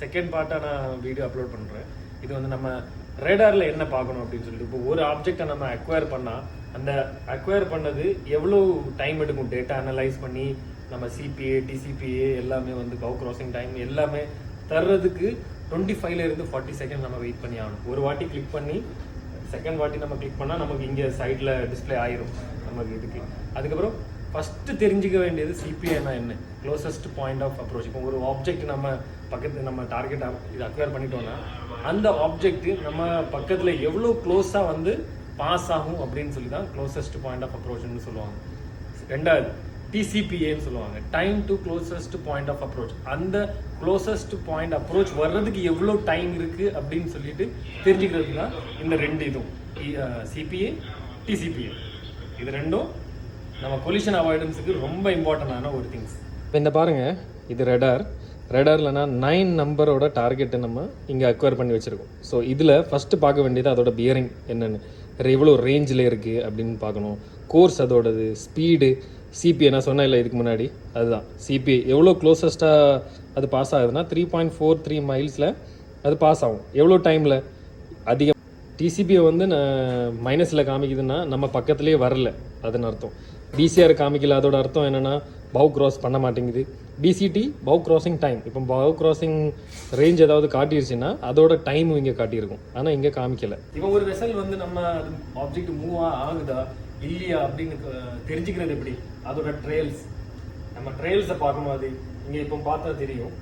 Second பார்ட்டாக நான் video upload பண்ணுறேன். இது வந்து நம்ம ரேடாரில் என்ன பார்க்கணும் அப்படின்னு சொல்லிட்டு, இப்போ ஒரு ஆப்ஜெக்டை நம்ம அக்வயர் பண்ணால் அந்த அக்வயர் பண்ணது எவ்வளோ டைம் எடுக்கும் டேட்டா அனலைஸ் பண்ணி நம்ம சிபிஏ டிசிபிஏ எல்லாமே வந்து பவு கிராசிங் டைம் எல்லாமே தர்றதுக்கு 25 to 40 செகண்ட் நம்ம வெயிட் பண்ணி ஆகணும். ஒரு வாட்டி கிளிக் பண்ணி செகண்ட் வாட்டி நம்ம கிளிக் பண்ணால் நமக்கு இங்கே சைடில் டிஸ்பிளே ஆயிரும் நமக்கு இதுக்கு. அதுக்கப்புறம் ஃபஸ்ட்டு தெரிஞ்சிக்க வேண்டியது சிபிஏனா என்ன, க்ளோசஸ்ட் பாயிண்ட் ஆஃப் அப்ரோச். இப்போ ஒரு ஆப்ஜெக்ட் நம்ம பக்கத்து நம்ம டார்கெட் இது அக்வயர் பண்ணிட்டோம்னா அந்த ஆப்ஜெக்ட் நம்ம பக்கத்தில் எவ்வளோ க்ளோஸாக வந்து பாஸ் ஆகும் அப்படின்னு சொல்லி தான் க்ளோசஸ்ட் பாயிண்ட் ஆஃப் அப்ரோச்னு சொல்லுவாங்க. ரெண்டாவது டிசிபிஏன்னு சொல்லுவாங்க, time to closest point of approach. அந்த க்ளோசஸ்ட் பாயிண்ட் அப்ரோச் வர்றதுக்கு எவ்வளோ டைம் இருக்குது அப்படின்னு சொல்லிட்டு தெரிஞ்சுக்கிறது தான் இந்த ரெண்டு இதுவும், சிபிஏ டிசிபிஏ. இது ரெண்டும் நம்ம கொலிஷன் அவாய்டன்ஸுக்கு ரொம்ப இம்பார்ட்டண்டான ஒரு திங்ஸ். இப்போ இந்த பாருங்கள், இது ரெடார்லனா 9 நம்பரோட டார்கெட்டை நம்ம இங்கே அக்வயர் பண்ணி வச்சுருக்கோம். ஸோ இதில் ஃபஸ்ட்டு பார்க்க வேண்டியது அதோட பியரிங் என்னென்னு, எவ்வளோ ரேஞ்சில் இருக்குது அப்படின்னு பார்க்கணும். கோர்ஸ் அதோடது, ஸ்பீடு, சிபிஏ நான் சொன்னேன் இல்லை இதுக்கு முன்னாடி, அதுதான் சிபிஏ எவ்வளோ க்ளோசஸ்ட்டாக அது பாஸ் ஆகுதுன்னா 3.43 மைல்ஸில் அது பாஸ் ஆகும். எவ்வளோ டைமில் அதிகம். டிசிபிஏ வந்து மைனஸில் காமிக்குதுன்னா நம்ம பக்கத்துலேயே வரல அதுன்னு அர்த்தம். பிசிஆர் காமிக்கல, அதோட அர்த்தம் என்னென்னா பவு கிராஸ் பண்ண மாட்டேங்குது. பிசிடி பவு கிராசிங் டைம், இப்போ பவு கிராசிங் ரேஞ்ச் ஏதாவது காட்டிடுச்சுன்னா அதோட டைம் இங்கே காட்டியிருக்கும், ஆனால் இங்கே காமிக்கலை. இப்போ ஒரு வெசல் வந்து நம்ம அது ஆப்ஜெக்ட் மூவ் ஆகுதா இல்லையா அப்படின்னு தெரிஞ்சுக்கிறது எப்படி, அதோட ட்ரெயில்ஸ். நம்ம ட்ரெயில்ஸை பார்க்கும்போது இங்கே இப்போ பார்த்தா தெரியும்,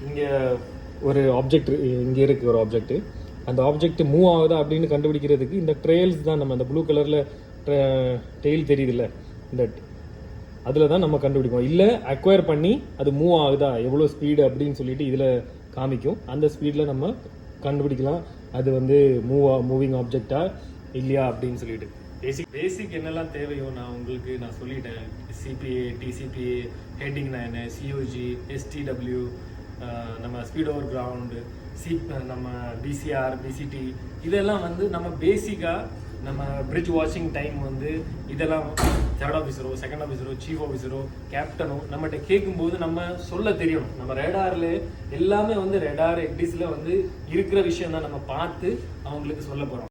இங்கே ஒரு ஆப்ஜெக்ட் இங்கே இருக்குது, ஒரு ஆப்ஜெக்ட். அந்த ஆப்ஜெக்ட் மூவ் ஆகுதா அப்படின்னு கண்டுபிடிக்கிறதுக்கு இந்த ட்ரெயில்ஸ் தான், நம்ம அந்த ப்ளூ கலரில் டெயில் தெரியுதுல்ல, இந்த அதில் தான் நம்ம கண்டுபிடிப்போம். இல்லை அக்வயர் பண்ணி அது மூவ் ஆகுதா எவ்வளோ ஸ்பீடு அப்படின்னு சொல்லிட்டு இதில் காமிக்கும். அந்த ஸ்பீடில் நம்ம கண்டுபிடிக்கலாம் அது வந்து மூவிங் ஆப்ஜெக்டா இல்லையா அப்படின்னு சொல்லிட்டு. பேசிக் என்னெல்லாம் தேவையோ நான் சொல்லிட்டேன். சிபிஏ டிசிபிஏ ஹெட்டிங்னா என்ன, சிஓஜி எஸ்டிடபிள்யூ, நம்ம ஸ்பீட் ஓவர் கிரவுண்டு, நம்ம பிசிஆர் பிசிடி, இதெல்லாம் வந்து நம்ம பேசிக்காக நம்ம பிரிட்ஜ் வாட்சிங் டைம் வந்து இதெல்லாம் தேர்ட் ஆஃபீஸரோ செகண்ட் ஆஃபீஸரோ சீஃப் ஆஃபீஸரோ கேப்டனோ நம்மகிட்ட கேட்கும்போது நம்ம சொல்ல தெரியணும். நம்ம ரேடாரில் எல்லாமே வந்து ரேடார் எக்டிஸில் வந்து இருக்கிற விஷயம் தான் நம்ம பார்த்து அவங்களுக்கு சொல்ல போகிறோம்.